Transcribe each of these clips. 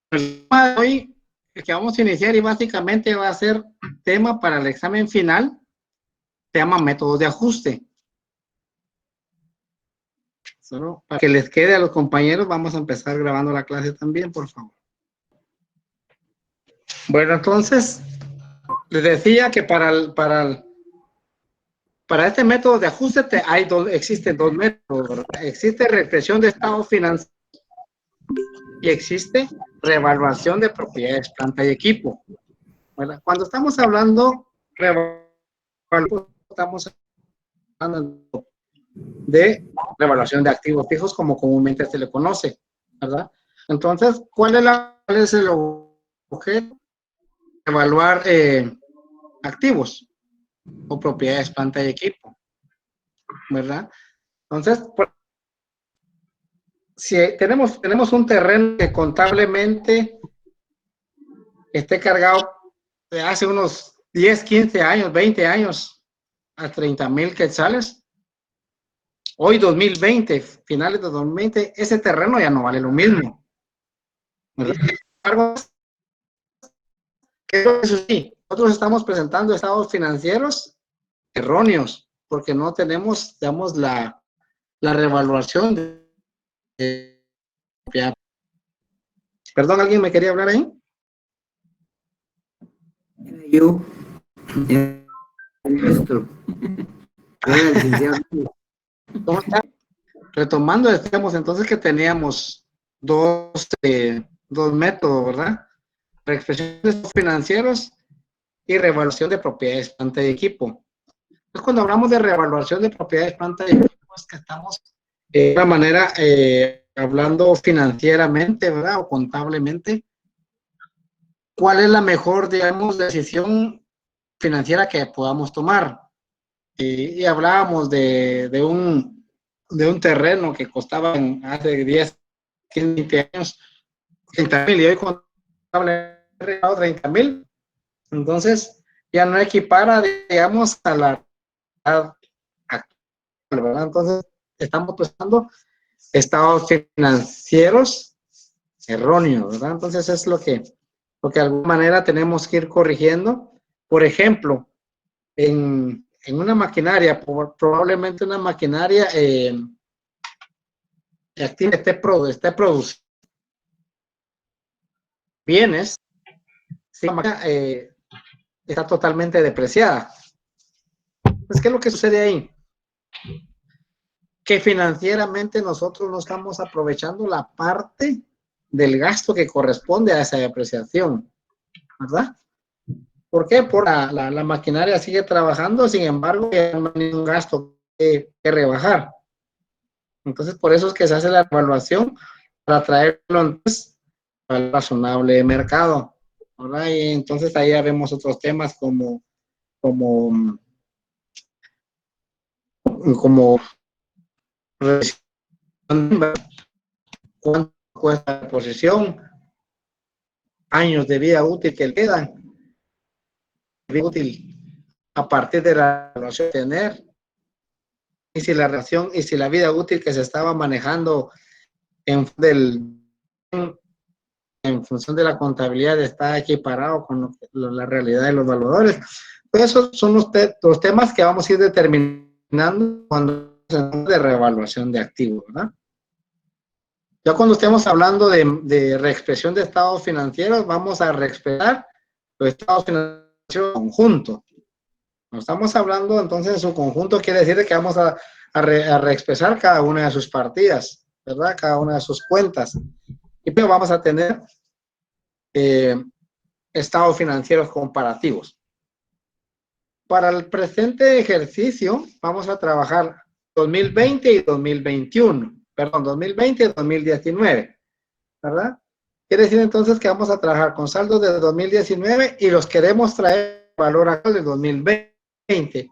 El tema de hoy que vamos a iniciar y básicamente va a ser tema para el examen final, se llama métodos de ajuste. Solo para que les quede a los compañeros, vamos a empezar grabando la clase también, por favor. Bueno, entonces, les decía que para este método de ajuste existen dos métodos, ¿verdad? Existe regresión de estado financiero y existe reevaluación de propiedades, planta y equipo, ¿verdad? Cuando estamos hablando estamos hablando de revaluación de activos fijos, como comúnmente se le conoce, ¿verdad? Entonces, ¿cuál es el objeto? Evaluar activos o propiedades, planta y equipo, ¿verdad? Entonces, si tenemos un terreno que contablemente esté cargado de hace unos 10, 15 años, 20 años, a 30,000 quetzales, hoy 2020, finales de 2020, ese terreno ya no vale lo mismo, ¿verdad? Eso sí, nosotros estamos presentando estados financieros erróneos, porque no tenemos, digamos, la revaluación de... Perdón, ¿alguien me quería hablar ahí? Yo, maestro. Retomando, decíamos entonces que teníamos dos métodos, ¿verdad? Reexpresiones financieros y revaluación de propiedades, planta y equipo. Entonces, cuando hablamos de revaluación de propiedades, planta y equipo, es que estamos de una manera hablando financieramente, ¿verdad? O contablemente. ¿Cuál es la mejor, digamos, decisión financiera que podamos tomar? Y hablábamos de un terreno que costaba hace 10, 15 años 30,000 y hoy contable 30,000. Entonces, ya no equipara, digamos, a la actual, ¿verdad? Entonces, estamos usando estados financieros erróneos, ¿verdad? Entonces, es lo que de alguna manera tenemos que ir corrigiendo. Por ejemplo, en una maquinaria, probablemente una maquinaria esté produciendo bienes, si la máquina está totalmente depreciada. Pues, ¿qué es lo que sucede ahí? Que financieramente nosotros no estamos aprovechando la parte del gasto que corresponde a esa depreciación, ¿verdad? ¿Por qué? Porque la maquinaria sigue trabajando, sin embargo, no hay un gasto que rebajar. Entonces, por eso es que se hace la evaluación para traerlo entonces al razonable de mercado, ¿verdad? Y entonces ahí ya vemos otros temas como cuánto cuesta la posición, años de vida útil que le quedan, vida útil a partir de la relación tener, y si la relación y si la vida útil que se estaba manejando en función de la contabilidad está equiparado con la realidad de los valores. Pues esos son los temas que vamos a ir determinando cuando de reevaluación de activos, ¿verdad? Ya cuando estemos hablando de reexpresión de estados financieros, vamos a reexpresar los estados financieros en conjunto. Cuando estamos hablando entonces en su conjunto, quiere decir que vamos a reexpresar cada una de sus partidas, ¿verdad? Cada una de sus cuentas. Y pues vamos a tener estados financieros comparativos. Para el presente ejercicio, vamos a trabajar 2020 y 2021. Perdón, 2020 y 2019, ¿verdad? Quiere decir entonces que vamos a trabajar con saldos de 2019 y los queremos traer valor actual de 2020.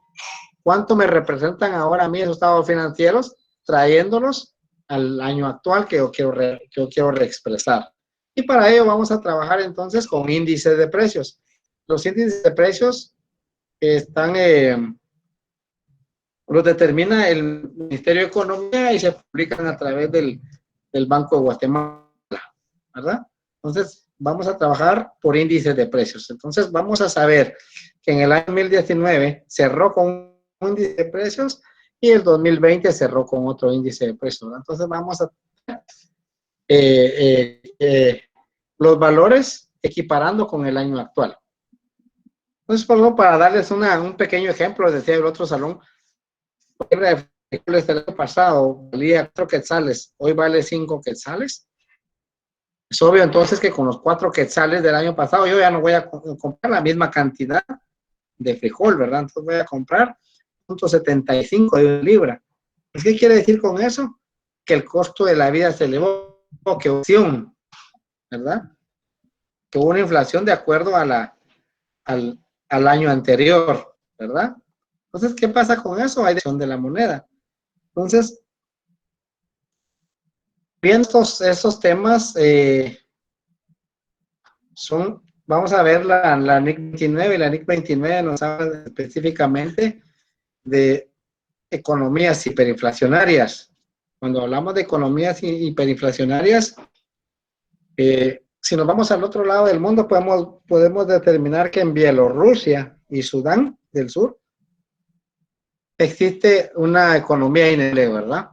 ¿Cuánto me representan ahora a mí esos estados financieros? Trayéndolos al año actual que yo quiero reexpresar. Y para ello vamos a trabajar entonces con índices de precios. Los índices de precios están Lo determina el Ministerio de Economía y se publican a través del Banco de Guatemala, ¿verdad? Entonces, vamos a trabajar por índices de precios. Entonces, vamos a saber que en el año 2019 cerró con un índice de precios y el 2020 cerró con otro índice de precios, ¿verdad? Entonces, vamos a los valores equiparando con el año actual. Entonces, por ejemplo, para darles un pequeño ejemplo, decía el otro salón, el año pasado valía 4 quetzales, hoy vale 5 quetzales. Es obvio entonces que con los 4 quetzales del año pasado yo ya no voy a comprar la misma cantidad de frijol, ¿verdad? Entonces voy a comprar 0.75 de una libra. ¿Qué quiere decir con eso? Que el costo de la vida se elevó, que opción, ¿verdad? Que hubo una inflación de acuerdo al, al año anterior, ¿verdad? Entonces, ¿qué pasa con eso? Hay devaluación de la moneda. Entonces, viendo esos temas, vamos a ver la NIC 29 y la NIC 29 nos habla específicamente de economías hiperinflacionarias. Cuando hablamos de economías hiperinflacionarias, si nos vamos al otro lado del mundo, podemos determinar que en Bielorrusia y Sudán del Sur existe una economía inestable, ¿verdad?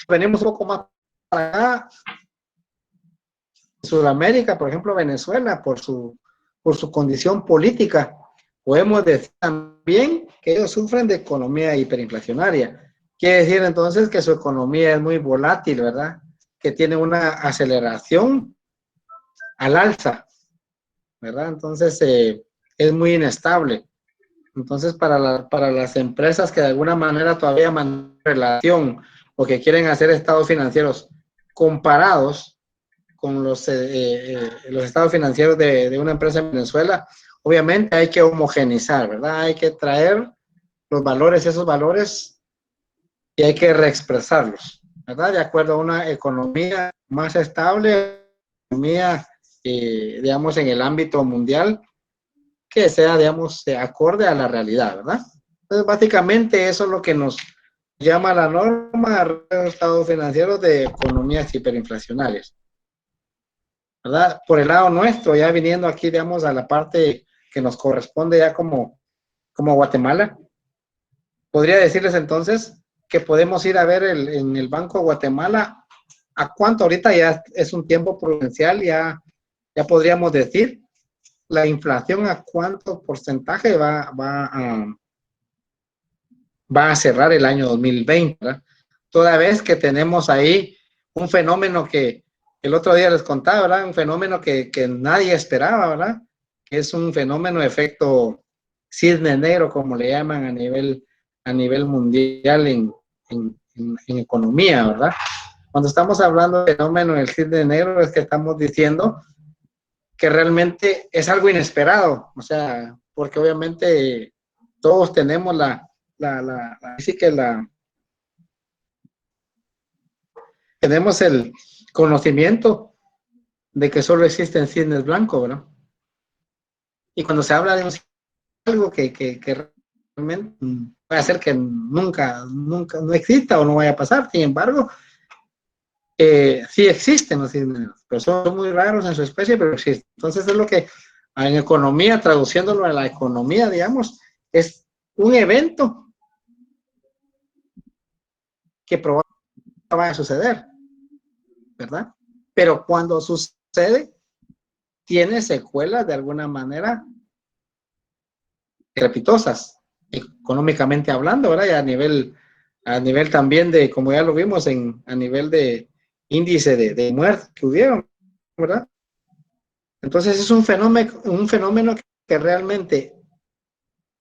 Venimos un poco más para acá, Sudamérica, por ejemplo, Venezuela, por su condición política, podemos decir también que ellos sufren de economía hiperinflacionaria. Quiere decir entonces que su economía es muy volátil, ¿verdad? Que tiene una aceleración al alza, ¿verdad? Entonces es muy inestable. Entonces para las empresas que de alguna manera todavía mantienen relación o que quieren hacer estados financieros comparados con los estados financieros de una empresa en Venezuela, obviamente hay que homogenizar, ¿verdad? Hay que traer los valores, esos valores, y hay que reexpresarlos, ¿verdad? De acuerdo a una economía más estable, economía, digamos, en el ámbito mundial, que sea, digamos, acorde a la realidad, ¿verdad? Entonces, básicamente eso es lo que nos llama la norma de estados financieros de economías hiperinflacionarias, ¿verdad? Por el lado nuestro, ya viniendo aquí, digamos, a la parte que nos corresponde ya como Guatemala, podría decirles entonces que podemos ir a ver en el Banco de Guatemala a cuánto ahorita ya es un tiempo prudencial, ya podríamos decir la inflación a cuánto porcentaje va a cerrar el año 2020, ¿verdad? Toda vez que tenemos ahí un fenómeno que el otro día les contaba, ¿verdad? Un fenómeno que nadie esperaba, ¿verdad? Que es un fenómeno efecto cisne negro, como le llaman a nivel mundial en economía, ¿verdad? Cuando estamos hablando de fenómeno del cisne negro es que estamos diciendo que realmente es algo inesperado, o sea, porque obviamente todos tenemos tenemos el conocimiento de que solo existen cisnes blancos, ¿verdad? Y cuando se habla de algo que realmente puede ser que nunca no exista o no vaya a pasar, sin embargo, sí existen los cisnes negros, pero son muy raros en su especie, pero existen. Entonces es lo que en economía, traduciéndolo a la economía, digamos, es un evento que probablemente va a suceder, ¿verdad? Pero cuando sucede, tiene secuelas de alguna manera repitosas, económicamente hablando, ¿verdad? Y a nivel también de, como ya lo vimos, a nivel de índice de muerte que hubieron, ¿verdad? Entonces es un fenómeno que realmente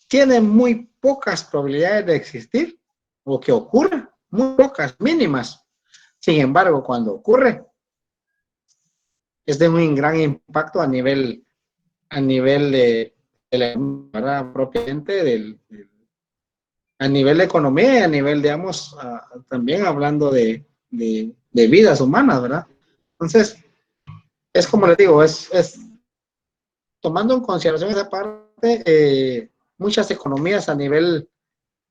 tiene muy pocas probabilidades de existir o que ocurra, muy pocas, mínimas. Sin embargo, cuando ocurre, es de un gran impacto a nivel de la ¿verdad? Propiamente a nivel de economía y a nivel, digamos, también hablando de vidas humanas, ¿verdad? Entonces, es como les digo, es tomando en consideración esa parte, muchas economías a nivel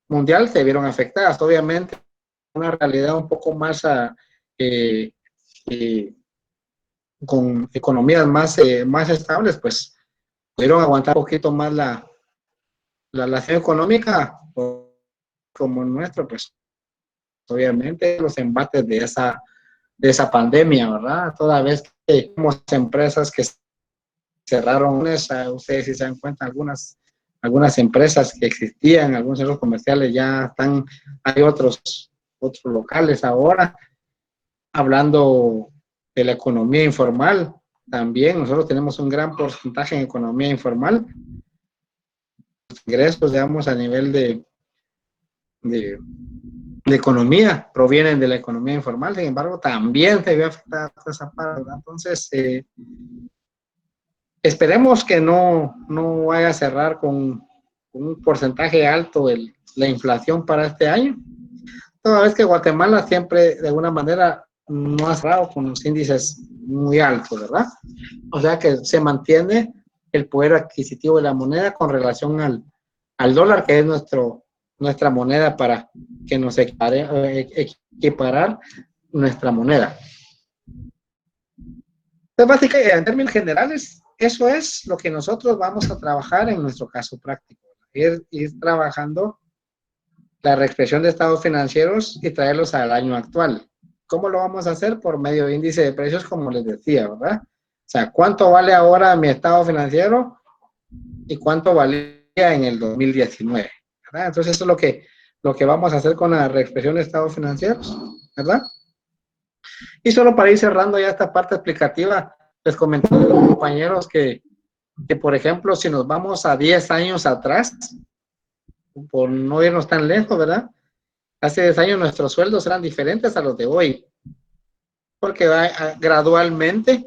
mundial se vieron afectadas. Obviamente, una realidad un poco más eh, eh, con economías más estables, pues pudieron aguantar un poquito más la relación económica, como el nuestro, pues obviamente los embates de esa pandemia, ¿verdad? Toda vez que tenemos empresas que cerraron, ustedes si se dan cuenta, algunas empresas que existían, algunos centros comerciales ya están, hay otros locales ahora, hablando de la economía informal, también nosotros tenemos un gran porcentaje en economía informal, ingresos, digamos, a nivel de, de economía, provienen de la economía informal, sin embargo, también se ve afectada esa parte, ¿verdad? Entonces, esperemos que no vaya a cerrar con un porcentaje alto la inflación para este año, toda vez que Guatemala siempre, de alguna manera, no ha cerrado con los índices muy altos, ¿verdad? O sea que se mantiene el poder adquisitivo de la moneda con relación al dólar, que es nuestra moneda para que nos equiparar nuestra moneda. Entonces, básicamente, en términos generales, eso es lo que nosotros vamos a trabajar en nuestro caso práctico. Ir trabajando la reexpresión de estados financieros y traerlos al año actual. ¿Cómo lo vamos a hacer? Por medio de índice de precios, como les decía, ¿verdad? O sea, ¿cuánto vale ahora mi estado financiero y cuánto valía en el 2019? ¿Verdad? Entonces, eso es lo que vamos a hacer con la reexpresión de estados financieros, ¿verdad? Y solo para ir cerrando ya esta parte explicativa, les comenté a los compañeros que, por ejemplo, si nos vamos a 10 años atrás, por no irnos tan lejos, ¿verdad? Hace 10 años nuestros sueldos eran diferentes a los de hoy, porque gradualmente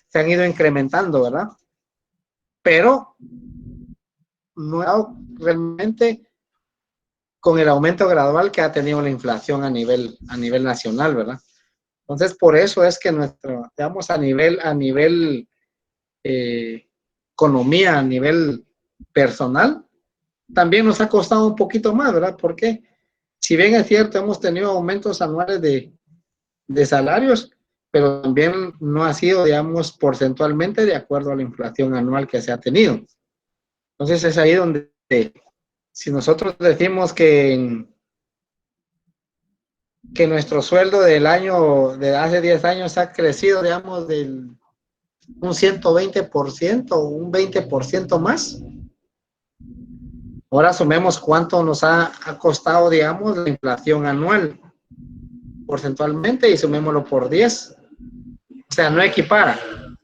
se han ido incrementando, ¿verdad? Pero no realmente con el aumento gradual que ha tenido la inflación a nivel nacional, ¿verdad? Entonces, por eso es que digamos, a nivel economía, a nivel personal, también nos ha costado un poquito más, ¿verdad? Porque si bien es cierto, hemos tenido aumentos anuales de salarios, pero también no ha sido, digamos, porcentualmente de acuerdo a la inflación anual que se ha tenido. Entonces es ahí donde, si nosotros decimos que nuestro sueldo del año, de hace 10 años ha crecido, digamos, un 120%, un 20% más, ahora sumemos cuánto nos ha costado, digamos, la inflación anual porcentualmente y sumémoslo por 10. O sea, no equipara.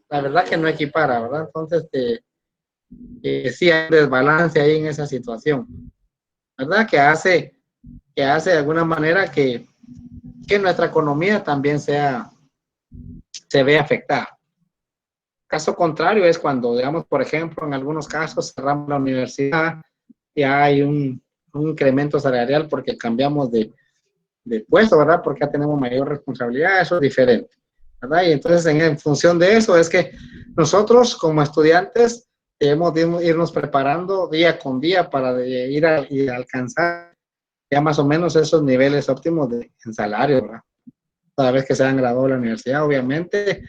La verdad que no equipara, ¿verdad? Entonces, sí hay desbalance ahí en esa situación, ¿verdad? Que hace de alguna manera que nuestra economía también se ve afectada. Caso contrario es cuando, digamos, por ejemplo, en algunos casos cerramos la universidad, ya hay un incremento salarial porque cambiamos de puesto, ¿verdad? Porque ya tenemos mayor responsabilidad, eso es diferente, ¿verdad? Y entonces en función de eso es que nosotros como estudiantes debemos irnos preparando día con día para ir a alcanzar ya más o menos esos niveles óptimos en salario, ¿verdad? Cada vez que se han graduado de la universidad, obviamente,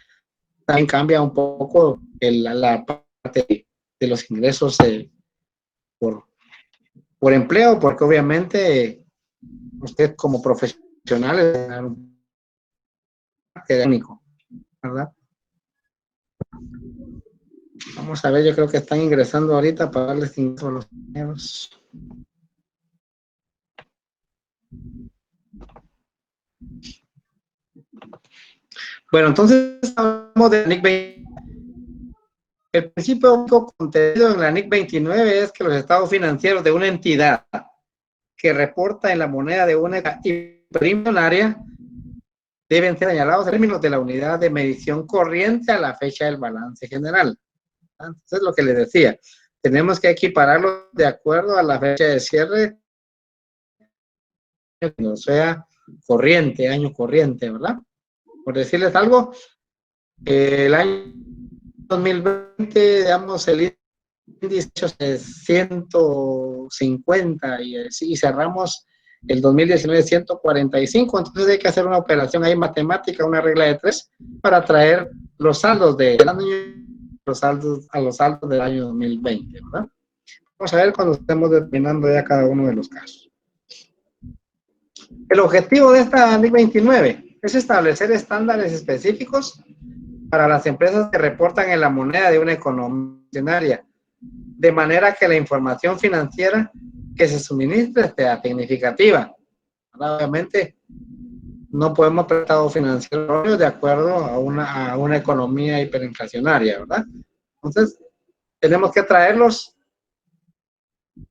también cambia un poco la parte de los ingresos por, por empleo, porque obviamente usted como profesional es un académico, ¿verdad? Vamos a ver, yo creo que están ingresando ahorita para darles ingreso a los compañeros. Bueno, entonces hablamos de NIC 20. El principio único contenido en la NIC 29 es que los estados financieros de una entidad que reporta en la moneda de una hiperinaria deben ser señalados en términos de la unidad de medición corriente a la fecha del balance general. Entonces, lo que les decía, tenemos que equipararlo de acuerdo a la fecha de cierre, o sea, corriente, año corriente, ¿verdad? Por decirles algo, el año 2020, digamos, el 2018 es 150 y cerramos el 2019 145, entonces hay que hacer una operación ahí matemática, una regla de 3 para traer los saldos del año, los saldos del año 2020, ¿verdad? Vamos a ver cuando estemos determinando ya cada uno de los casos. El objetivo de esta ley 29 es establecer estándares específicos para las empresas que reportan en la moneda de una economía, de manera que la información financiera que se suministre sea significativa. Obviamente, no podemos prestar financieros de acuerdo a una economía hiperinflacionaria, ¿verdad? Entonces, tenemos que traerlos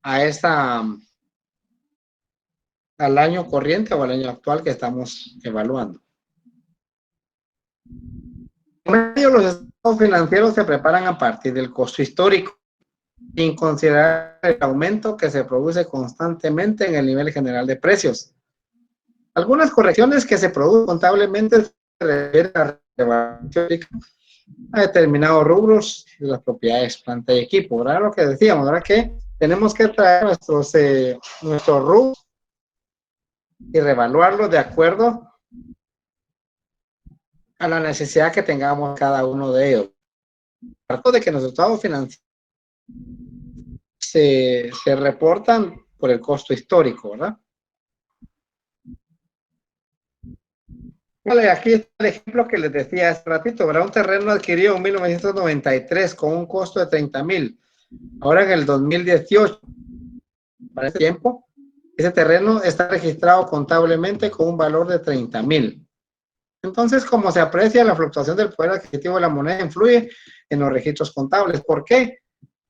a al año corriente o al año actual que estamos evaluando. En medio, los estados financieros se preparan a partir del costo histórico, sin considerar el aumento que se produce constantemente en el nivel general de precios. Algunas correcciones que se producen contablemente se refieren a determinados rubros de las propiedades, planta y equipo, ¿verdad? Lo que decíamos, ¿verdad? Que tenemos que traer nuestros rubros y reevaluarlos de acuerdo a la necesidad que tengamos cada uno de ellos. Aparte de que nuestros estados financieros se reportan por el costo histórico, ¿verdad? Vale, aquí está el ejemplo que les decía hace ratito, ¿verdad? Un terreno adquirido en 1993 con un costo de 30,000. Ahora en el 2018, para ese tiempo, ese terreno está registrado contablemente con un valor de 30,000. Entonces, como se aprecia, la fluctuación del poder adquisitivo de la moneda influye en los registros contables. ¿Por qué?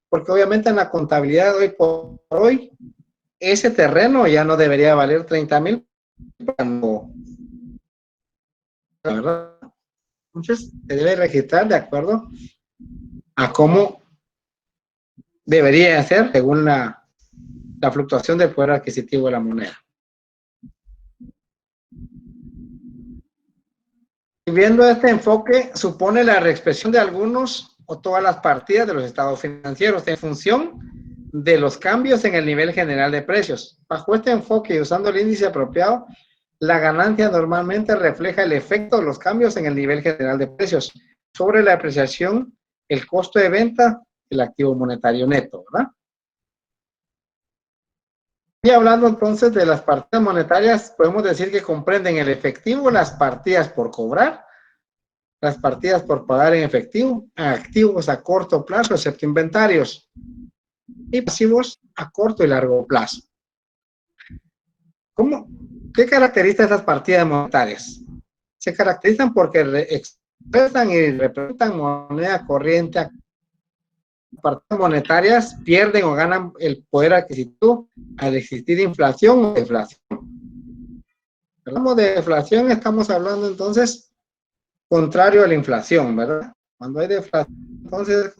Porque obviamente en la contabilidad de hoy por hoy, ese terreno ya no debería valer 30,000 cuando, ¿verdad? Entonces, se debe registrar de acuerdo a cómo debería ser según la fluctuación del poder adquisitivo de la moneda. Y viendo este enfoque, supone la reexpresión de algunos o todas las partidas de los estados financieros en función de los cambios en el nivel general de precios. Bajo este enfoque y usando el índice apropiado, la ganancia normalmente refleja el efecto de los cambios en el nivel general de precios sobre la apreciación, el costo de venta, el activo monetario neto, ¿verdad? Y hablando entonces de las partidas monetarias, podemos decir que comprenden el efectivo, las partidas por cobrar, las partidas por pagar en efectivo, activos a corto plazo, excepto inventarios, y pasivos a corto y largo plazo. ¿Qué caracteriza esas partidas monetarias? Se caracterizan porque expresan y representan moneda corriente. Las partidas monetarias pierden o ganan el poder adquisitivo al existir inflación o deflación. Hablamos de deflación, estamos hablando entonces contrario a la inflación, ¿verdad? Cuando hay deflación, entonces,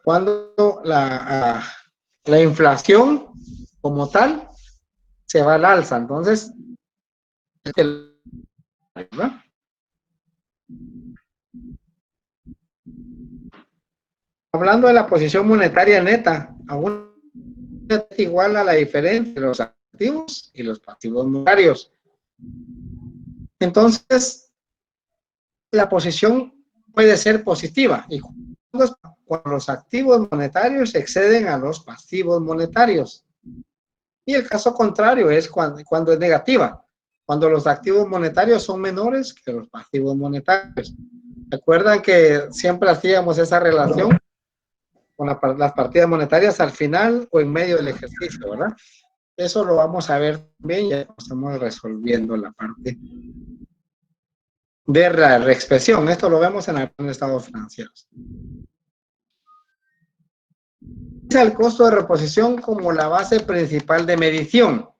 cuando la inflación como tal se va al alza, entonces, ¿verdad? Hablando de la posición monetaria neta, aún es igual a la diferencia de los activos y los pasivos monetarios. Entonces, la posición puede ser positiva y cuando los activos monetarios exceden a los pasivos monetarios. Y el caso contrario es cuando es negativa, cuando los activos monetarios son menores que los pasivos monetarios. ¿Recuerdan que siempre hacíamos esa relación con las partidas monetarias al final o en medio del ejercicio, ¿verdad? Eso lo vamos a ver bien, ya estamos resolviendo la parte de la reexpresión. Esto lo vemos en el estados financieros. El costo de reposición como la base principal de medición,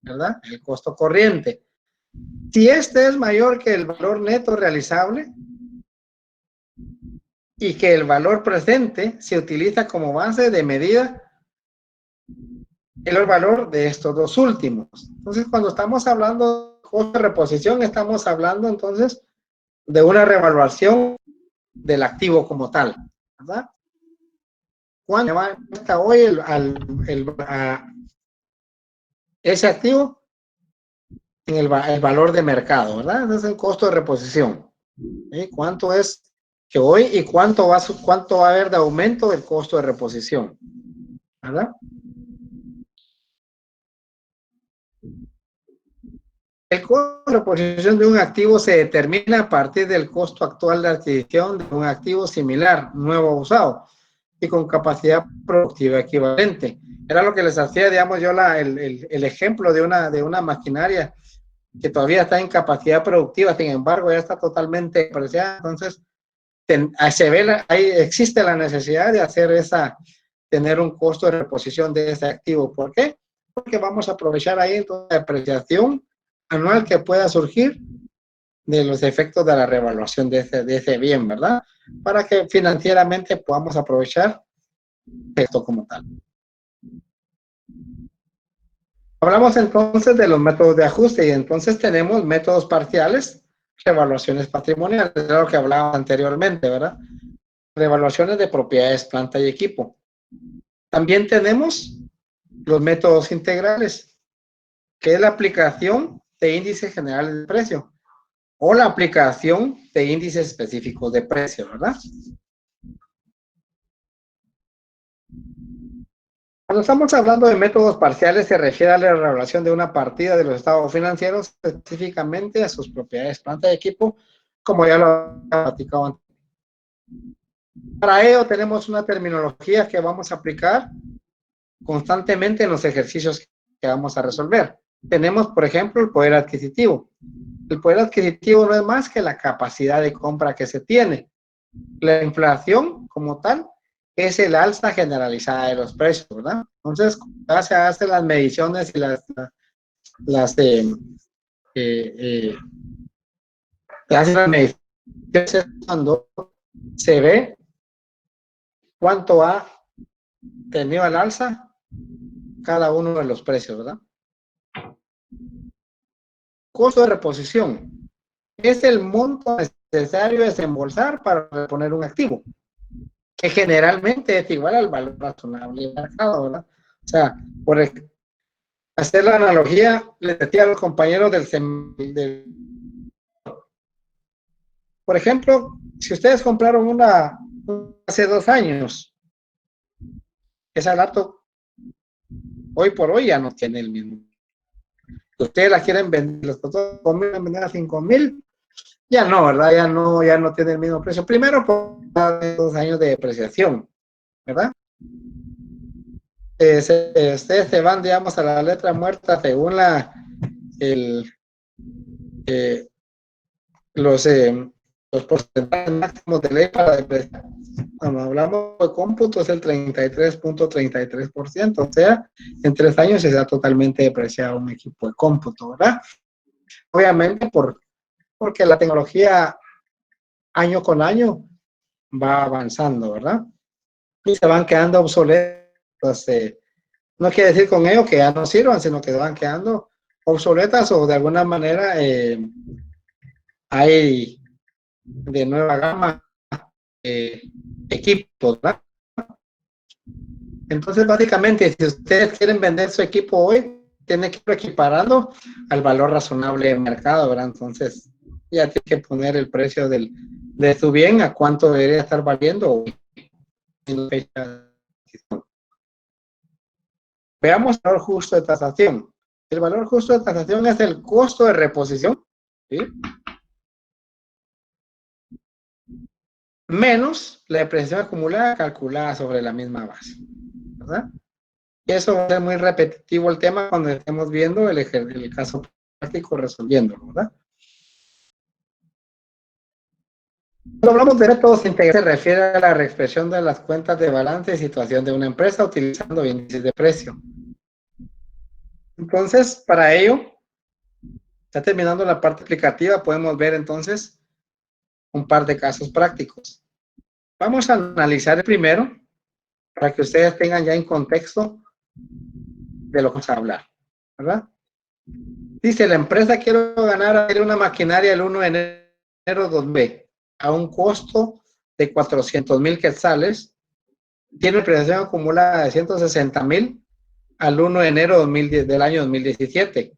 ¿verdad? El costo corriente. Si este es mayor que el valor neto realizable y que el valor presente se utiliza como base de medida el valor de estos dos últimos. Entonces, cuando estamos hablando de costo de reposición, estamos hablando entonces de una revaluación del activo como tal, ¿verdad? ¿cuánto cuesta hoy ese activo en el valor de mercado, ¿verdad? Ese es el costo de reposición. ¿Sí? ¿Cuánto es que hoy y cuánto va a haber de aumento del costo de reposición? ¿Verdad? El costo de reposición de un activo se determina a partir del costo actual de adquisición de un activo similar, nuevo o usado, y con capacidad productiva equivalente. Era lo que les hacía, digamos, yo el ejemplo de una maquinaria que todavía está en capacidad productiva, sin embargo, ya está totalmente depreciada. Entonces, ahí existe la necesidad de tener un costo de reposición de ese activo. ¿Por qué? Porque vamos a aprovechar ahí toda la depreciación anual que pueda surgir de los efectos de la revaluación de ese bien, ¿verdad? Para que financieramente podamos aprovechar esto como tal. Hablamos entonces de los métodos de ajuste y entonces tenemos métodos parciales, revaluaciones patrimoniales, de lo que hablaba anteriormente, ¿verdad? Revaluaciones de propiedades, planta y equipo. También tenemos los métodos integrales, que es la aplicación de índices generales de precio o la aplicación de índices específicos de precio, ¿verdad? Cuando estamos hablando de métodos parciales, se refiere a la revaluación de una partida de los estados financieros, específicamente a sus propiedades, planta y equipo, como ya lo he platicado antes. Para ello tenemos una terminología que vamos a aplicar constantemente en los ejercicios que vamos a resolver. Tenemos, por ejemplo, el poder adquisitivo. El poder adquisitivo no es más que la capacidad de compra que se tiene. La inflación, como tal, es el alza generalizada de los precios, ¿verdad? Entonces, ya se hacen las mediciones y se hacen las mediciones cuando se ve cuánto ha tenido al alza cada uno de los precios, ¿verdad? Costo de reposición es el monto necesario de desembolsar para reponer un activo, que generalmente es igual al valor razonable del mercado, ¿verdad? O sea, por hacer la analogía, les decía a los compañeros por ejemplo, si ustedes compraron una hace 2 años, esa laptop hoy por hoy ya no tiene el mismo. Ustedes la quieren vender, los quieren vender a 5,000, ya no, ¿verdad? Ya no tiene el mismo precio. Primero por 2 años de depreciación, ¿verdad? Ustedes se van, digamos, a la letra muerta según los porcentajes máximos de ley para depreciar. Cuando hablamos de cómputo es el 33.33%, o sea, en 3 años se da totalmente depreciado un equipo de cómputo, ¿verdad? Obviamente porque la tecnología año con año va avanzando, ¿verdad? Y se van quedando obsoletos. No quiere decir con ello que ya no sirvan, sino que van quedando obsoletas o de alguna manera hay de nueva gama equipos, ¿verdad? Entonces, básicamente, si ustedes quieren vender su equipo hoy, tienen que ir equiparando al valor razonable de mercado, ¿verdad? Entonces, ya tiene que poner el precio de su bien a cuánto debería estar valiendo hoy en la fecha. Veamos el valor justo de tasación. El valor justo de tasación es el costo de reposición, ¿sí? Menos la depreciación acumulada calculada sobre la misma base, ¿verdad? Y eso va a ser muy repetitivo el tema cuando estemos viendo el caso práctico resolviéndolo, ¿verdad? Cuando hablamos de métodos integrales, se refiere a la reexpresión de las cuentas de balance y situación de una empresa utilizando índices de precio. Entonces, para ello, ya terminando la parte aplicativa, podemos ver entonces un par de casos prácticos. Vamos a analizar el primero para que ustedes tengan ya en contexto de lo que vamos a hablar, ¿verdad? Dice, la empresa quiere ganar una maquinaria el 1 de enero 2000 a un costo de 400,000 quetzales tiene una depreciación acumulada de 160,000 al 1 de enero del año 2017.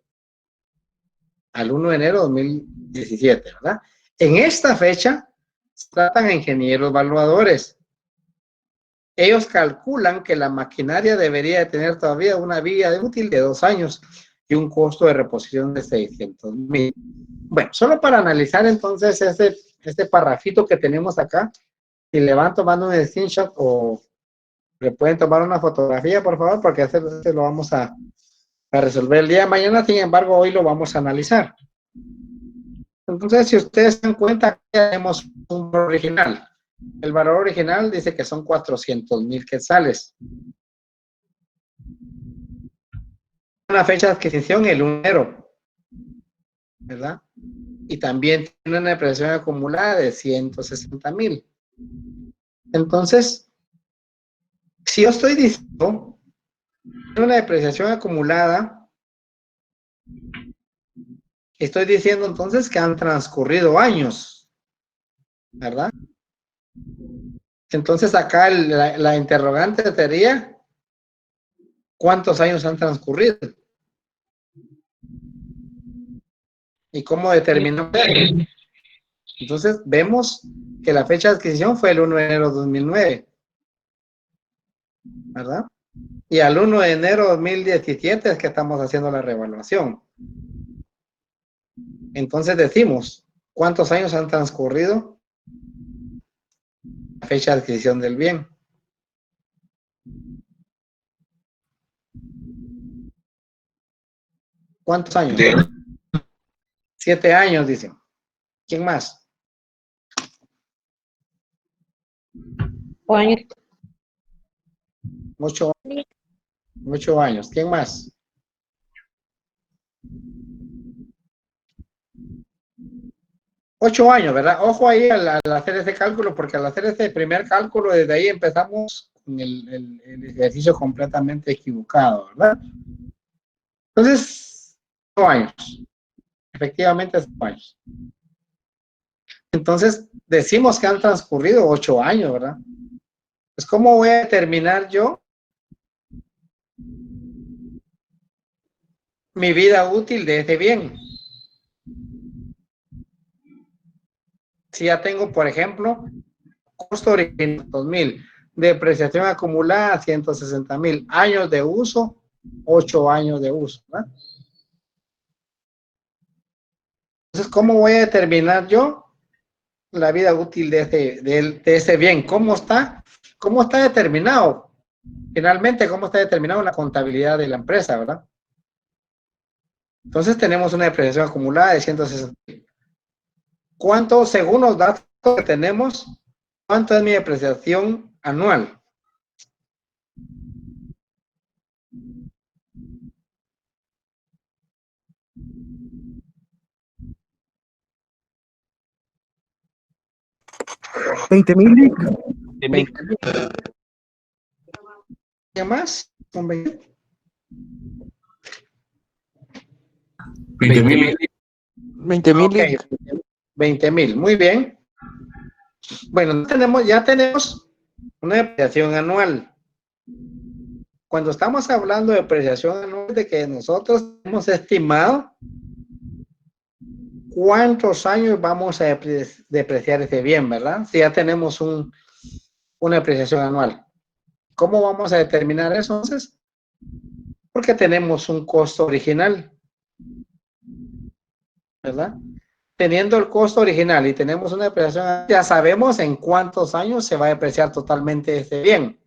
Al 1 de enero de 2017, ¿verdad? En esta fecha se tratan a ingenieros evaluadores. Ellos calculan que la maquinaria debería de tener todavía una vida útil de 2 años y un costo de reposición de 600,000. Bueno, solo para analizar entonces este parrafito que tenemos acá, si le van tomando un screenshot o le pueden tomar una fotografía, por favor, porque este lo vamos a resolver el día de mañana, sin embargo, hoy lo vamos a analizar. Entonces, si ustedes se dan cuenta, tenemos un valor original. El valor original dice que son 400,000 quetzales. Una fecha de adquisición, el 1 de enero, ¿verdad? Y también tiene una depreciación acumulada de 160,000. Entonces, si yo estoy diciendo una depreciación acumulada, estoy diciendo entonces que han transcurrido años, ¿verdad? Entonces acá la interrogante sería, ¿cuántos años han transcurrido? ¿Y cómo determinó? Entonces vemos que la fecha de adquisición fue el 1 de enero de 2009, ¿verdad? Y al 1 de enero de 2017 es que estamos haciendo la revaluación. Entonces decimos, ¿cuántos años han transcurrido la fecha de adquisición del bien? ¿Cuántos años? 7 años, dicen. ¿Quién más? 8 años. ¿Quién más? 8 años, ¿verdad? Ojo ahí al hacer ese cálculo, porque al hacer ese primer cálculo, desde ahí empezamos con el ejercicio completamente equivocado, ¿verdad? Entonces, 8 años. Efectivamente, 8 años. Entonces, decimos que han transcurrido 8 años, ¿verdad? Pues, ¿cómo voy a determinar yo mi vida útil de ese bien? Si ya tengo, por ejemplo, costo original 2,000, depreciación acumulada 160,000, años de uso, 8 años de uso, ¿verdad? Entonces, ¿cómo voy a determinar yo la vida útil de ese bien? ¿Cómo está determinado? Finalmente, ¿cómo está determinado en la contabilidad de la empresa, verdad? Entonces, tenemos una depreciación acumulada de 160,000. ¿Cuánto, según los datos que tenemos, cuánto es mi depreciación anual? $20,000. 20,000. ¿Qué más? ¿Son 20? 20,000. 20,000. Ok, 20,000. Muy bien. Bueno, ya tenemos una depreciación anual. Cuando estamos hablando de depreciación anual, de que nosotros hemos estimado cuántos años vamos a depreciar ese bien, ¿verdad? Si ya tenemos una depreciación anual. ¿Cómo vamos a determinar eso entonces? Porque tenemos un costo original, ¿verdad? Teniendo el costo original y tenemos una depreciación, ya sabemos en cuántos años se va a depreciar totalmente ese bien.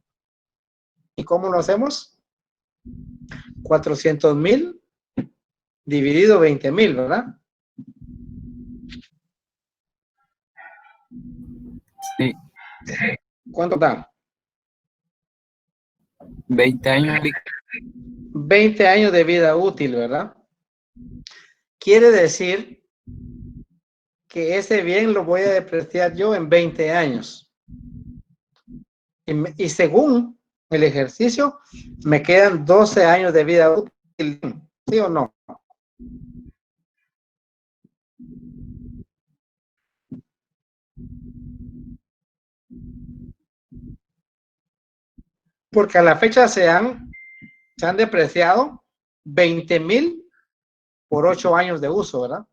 ¿Y cómo lo hacemos? 400,000 dividido 20,000, ¿verdad? Sí, ¿Cuánto da? 20 años. 20 años de vida útil, ¿verdad? Quiere decir que ese bien lo voy a depreciar yo en 20 años. Y según el ejercicio, me quedan 12 años de vida útil, ¿sí o no? porque a la fecha se han depreciado 20,000 por 8 años de uso, ¿verdad?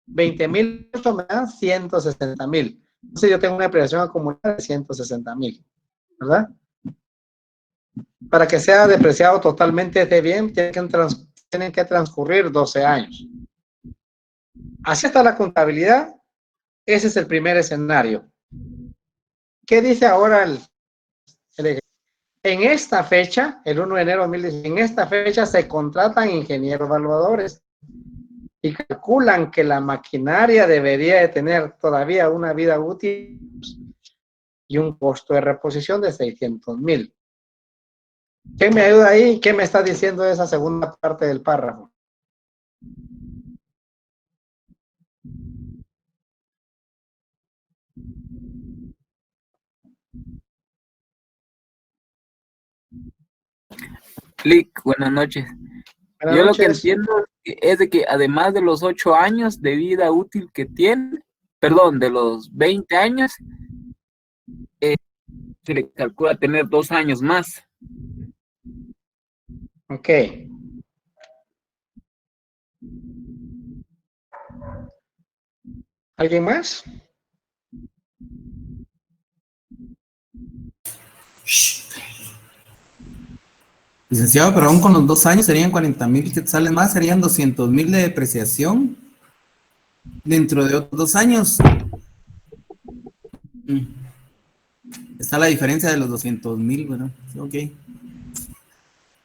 20,000 me dan 160,000. Entonces yo tengo una depreciación acumulada de 160,000, ¿verdad? Para que sea depreciado totalmente de bien, tienen que transcurrir 12 años. Así está la contabilidad. Ese es el primer escenario. ¿Qué dice ahora en esta fecha, el 1 de enero de 2010, en esta fecha se contratan ingenieros evaluadores y calculan que la maquinaria debería de tener todavía una vida útil y un costo de reposición de 600,000. ¿Qué me ayuda ahí? ¿Qué me está diciendo esa segunda parte del párrafo? Lick, buenas noches. Buenas Yo lo que noches. entiendo es de que además de los 8 años de vida útil que tiene, perdón, de los 20 años, se le calcula tener 2 años más. Ok. ¿Alguien más? Licenciado, pero aún con los 2 años serían 40,000 quetzales más, serían 200,000 de depreciación. Dentro de otros 2 años está la diferencia de los 200,000, ¿verdad? Ok.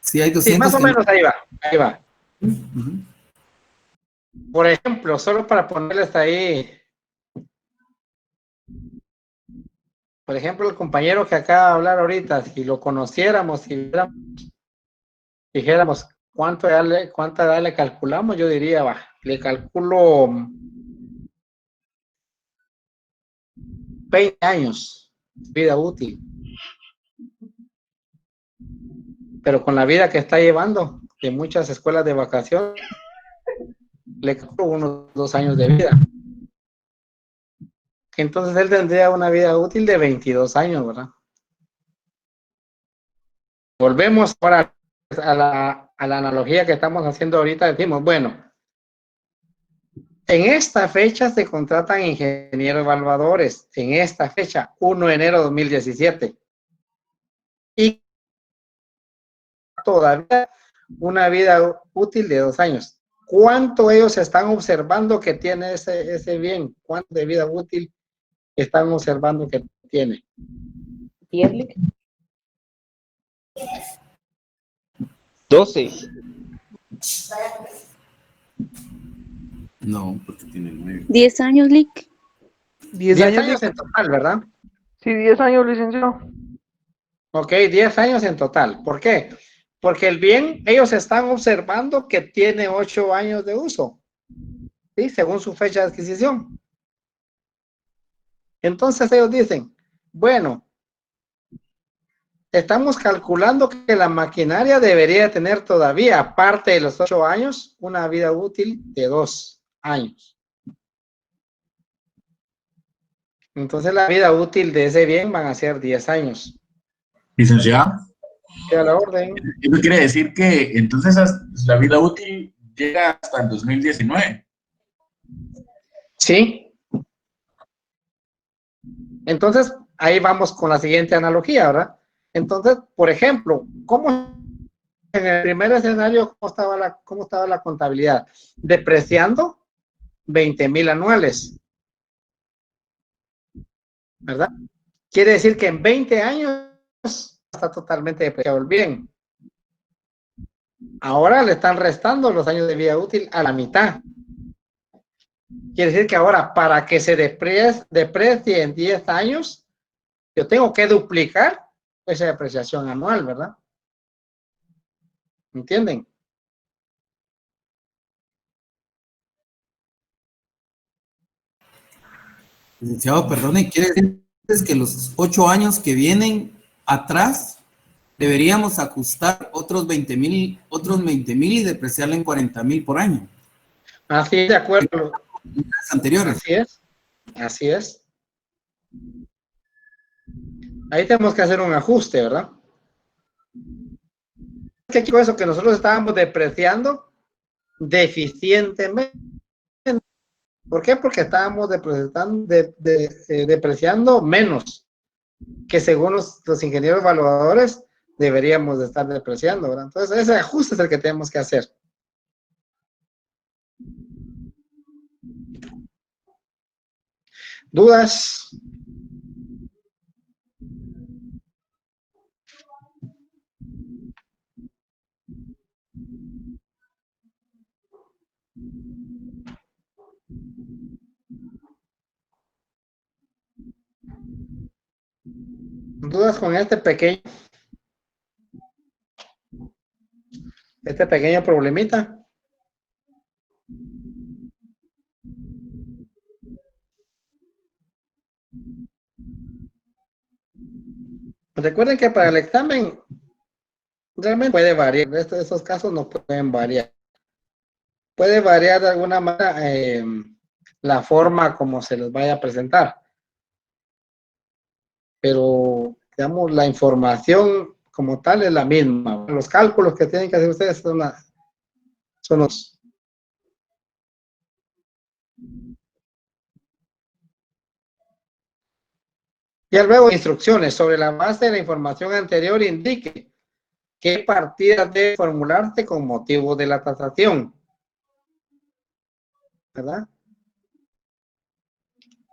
Sí, hay Sí, 200 más o que no. menos ahí va, ahí va. Ujú. Por ejemplo, solo para ponerles ahí, por ejemplo, el compañero que acaba de hablar ahorita, si lo conociéramos, si dijéramos cuánta edad le calculamos, yo diría, va, le calculo 20 años, vida útil. Pero con la vida que está llevando, de muchas escuelas de vacación, le calculo unos 2 años de vida. Entonces él tendría una vida útil de 22 años, ¿verdad? Volvemos ahora a la analogía que estamos haciendo ahorita. Decimos, bueno, en esta fecha se contratan ingenieros evaluadores. En esta fecha, 1 de enero de 2017. Y todavía una vida útil de 2 años. ¿Cuánto ellos están observando que tiene ese bien? ¿Cuánto de vida útil están observando que tiene? 12. No, porque tiene 9. 10 años, Lick. 10 10 años, años en total, ¿verdad? Sí, 10 años, licenciado. Ok, 10 años en total. ¿Por qué? Porque el bien, ellos están observando que tiene 8 años de uso, ¿sí? Según su fecha de adquisición. Entonces ellos dicen, bueno, estamos calculando que la maquinaria debería tener todavía, aparte de los 8 años, una vida útil de 2 años. Entonces la vida útil de ese bien van a ser 10 años. Licenciado, A la orden. eso quiere decir que entonces la vida útil llega hasta el 2019. Sí. Entonces, ahí vamos con la siguiente analogía, ¿verdad? Entonces, por ejemplo, ¿cómo en el primer escenario, cómo estaba la contabilidad? Depreciando 20,000 anuales, ¿verdad? Quiere decir que en 20 años está totalmente depreciado el bien. Ahora le están restando los años de vida útil a la mitad. Quiere decir que ahora, para que se deprecie en 10 años, yo tengo que duplicar esa depreciación anual, ¿verdad? ¿Entienden? Licenciado, perdone, quiere decir que los 8 años que vienen atrás deberíamos ajustar otros 20,000 y depreciarlo en 40,000 por año. Así es, de acuerdo. Las anteriores. Así es. Así es. Ahí tenemos que hacer un ajuste, ¿verdad? ¿Qué quiero eso? Que nosotros estábamos depreciando deficientemente. ¿Por qué? Porque estábamos depreciando menos que según los ingenieros evaluadores deberíamos de estar depreciando, ¿verdad? Entonces, ese ajuste es el que tenemos que hacer. ¿Dudas? ¿Dudas con este pequeño problemita? Recuerden que para el examen realmente puede variar. Estos casos no pueden variar. Puede variar de alguna manera la forma como se les vaya a presentar. Pero, digamos, la información como tal es la misma. Los cálculos que tienen que hacer ustedes son los... Y luego instrucciones sobre la base de la información anterior indique qué partidas debe formularse con motivo de la tasación, ¿verdad?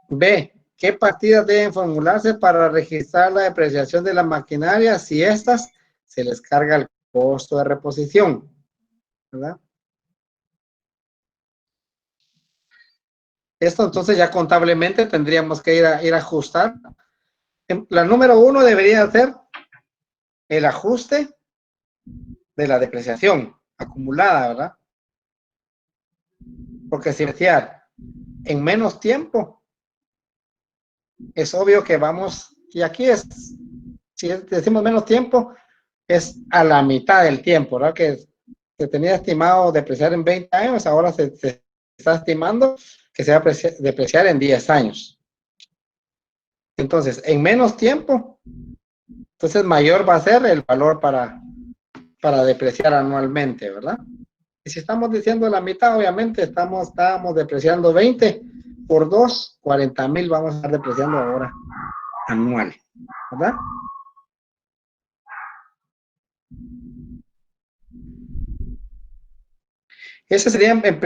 B, qué partidas deben formularse para registrar la depreciación de la maquinaria si estas se les carga el costo de reposición, ¿verdad? Esto entonces ya contablemente tendríamos que ir a ajustar. La número 1 debería ser el ajuste de la depreciación acumulada, ¿verdad? Porque si depreciar en menos tiempo, es obvio que vamos, y aquí es, si decimos menos tiempo, es a la mitad del tiempo, ¿verdad? Que se tenía estimado depreciar en 20 años, ahora se está estimando que se va a depreciar en 10 años. Entonces, en menos tiempo, entonces mayor va a ser el valor para depreciar anualmente, ¿verdad? Y si estamos diciendo la mitad, obviamente estábamos depreciando 20 por 2, 40,000 vamos a estar depreciando ahora anual, ¿verdad? Ese sería el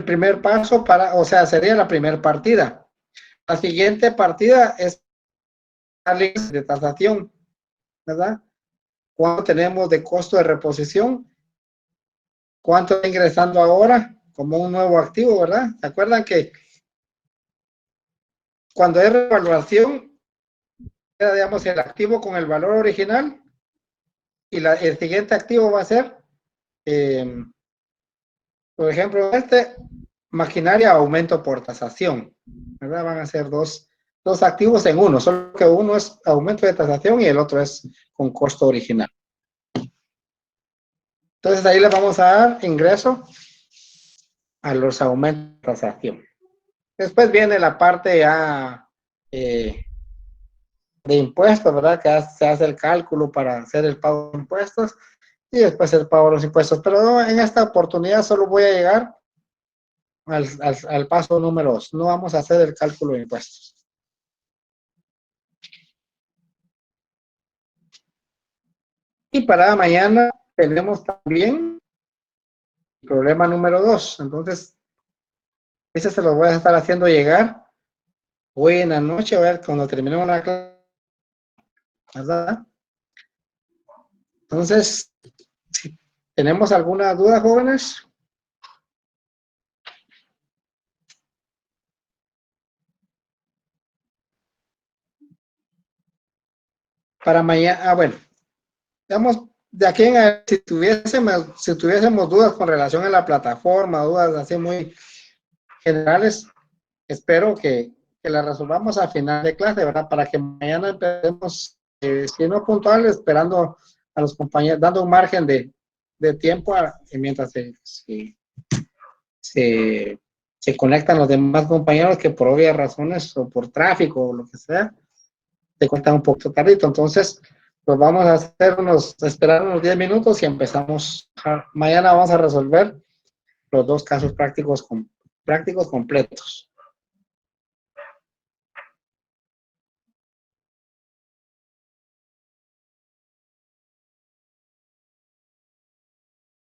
primer paso para, o sea, sería la primera partida. La siguiente partida es la ley de tasación, ¿verdad? ¿Cuánto tenemos de costo de reposición? ¿Cuánto está ingresando ahora como un nuevo activo, verdad? ¿Se acuerdan que cuando es revaluación, queda, digamos, el activo con el valor original y el siguiente activo va a ser, por ejemplo, maquinaria aumento por tasación, ¿verdad? Van a ser dos activos en uno, solo que uno es aumento de tasación y el otro es con costo original. Entonces ahí le vamos a dar ingreso a los aumentos de tasación. Después viene la parte ya de impuestos, ¿verdad? Que se hace el cálculo para hacer el pago de impuestos y después el pago de los impuestos. Pero en esta oportunidad solo voy a llegar al paso número 2. No vamos a hacer el cálculo de impuestos. Y para mañana tenemos también el problema número 2. Entonces, ese se lo voy a estar haciendo llegar hoy en la noche, a ver, cuando terminemos la clase, ¿verdad? Entonces, si tenemos alguna duda, jóvenes. Para mañana, bueno, digamos, de aquí en adelante, si tuviésemos dudas con relación a la plataforma, dudas así muy generales, espero que las resolvamos a final de clase, ¿verdad? Para que mañana empecemos, si no puntual, esperando a los compañeros, dando un margen de tiempo mientras se conectan los demás compañeros que por obvias razones o por tráfico o lo que sea, se conectan un poco tardito. Entonces, Pues vamos a esperar unos 10 minutos y empezamos. Mañana vamos a resolver los dos casos prácticos completos.